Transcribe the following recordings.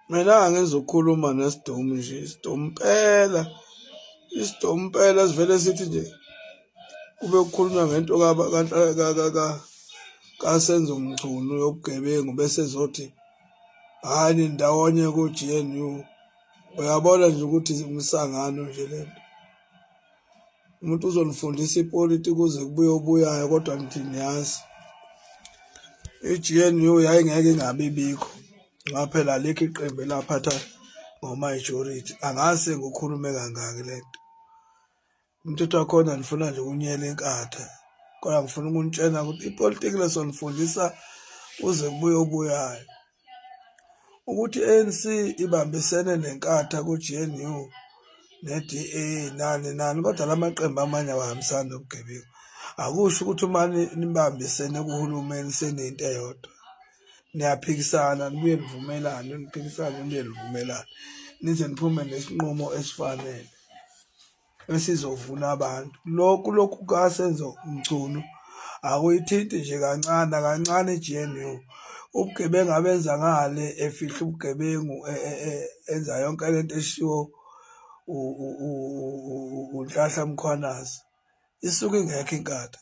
Mina ngizokhuluma nesidomu nje, isidompela sivele sithi nje kube kukhulunywa ngento kaSenzo Mchunu yobugebengu bese zothi hhayi ndawonye ku-GNU. Uyabona nje ukuthi umsangano nje lento. Umuntu uzonifundisa ipolitiki kuze kubuye obuyayo kodwa nithi niyazi. I-GNU yayingeke ingabi bikho ngaphela alikho iqembu elaphatha ngo-majority. Angase ngikhulume kangaki lento. Umthetho wakhona nifuna nje ukunyela inkatha. Kodwa ngifuna ukunitshena ukuthi ipolitiki lesonifundisa kuze kubuye obuyayo. Ukuthi i-ANC ibambisene nenkatha ku-GNU ne-DA nani kodwa la maqembu amanye awahambisani nobugebengu. Akusho ukuthi uma nibambisene kuhulumeni senento eyodwa. Niyaphikisana nibuye nivumelane, niphikisane nibuye nivumelane. Nize niphume nesinqumo esifanele esizovuna abantu. Lokhu kaSenzo Mchunu akuyithinti nje kancane i-GNU. Ubugebengu abenza ngale efihla ubugebengu enza yonke lento eshiwo uNhlahla Mkhwanazi isuke ingekho inkatha.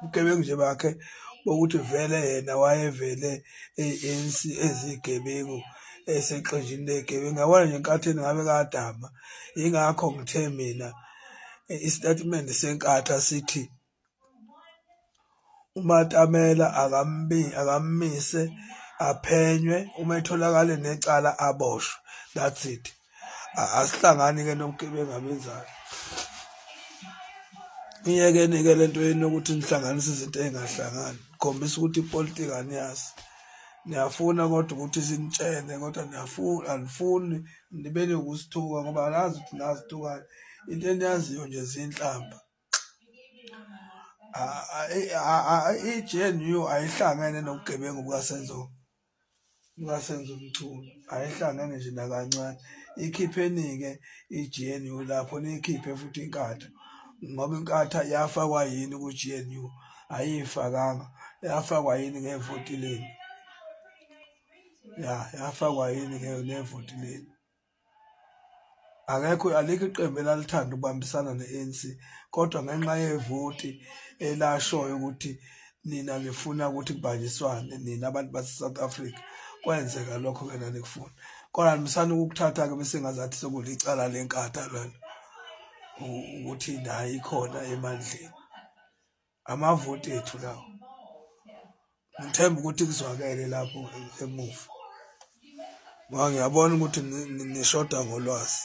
Ubugebengu nje bakhe bokuthi vele yena wayevele ANC ezigebengu eseqenjini legebengu. Ngiyabona nje enkatheni ngabe kadama. Yingakho ngithe mina isitatimende senkatha sithi uMatamela akamise aphenywe, uma etholakale necala aboshwe. That's it. Asihlangani-ke nobugebengu abenzayo. Ngiyekeni-ke lento yenu yokuthi nihlanganise izinto ey'ngahlangani. Khombisa ukuthi ipolitiki aniyazi. Niyafuna kodwa ukuthi sinitshene kodwa anifuni nibe nokusithuka ngoba nazi ukuthi nazithukani. Into eniyaziyo nje zinhlamba. I-GNU ayihlangene nobugebengu bukaSenzo Mchunu. Ayihlangene nje nakancane. Ikhipheni-ke i-GNU lapho niyikhiphe futhi inkatha. Ngoba inkatha yafakwa yini ku-GNU? Ayifakanga. Yafakwa yini ngevoti leni? Yafakwa yini ngevoti leni? Alikho iqembu elalithanda ukubambisana ne-ANC kodwa ngenxa yevoti elashoyo ukuthi nina nifuna ukuthi kubanjiswane nina abantu base-South Africa kwenzeka lokho-ke nanikufuna. Kodwa nisana ukuthatha-ke bese ngazathi sekulicala lenkatha lona ukuthi nayo ikhona emandleni. Amavoti ethu lawo. Ngithemba ukuthi kuzwakele lapho emuva. Ngoba ngiyabona ukuthi nishoda ngolwazi.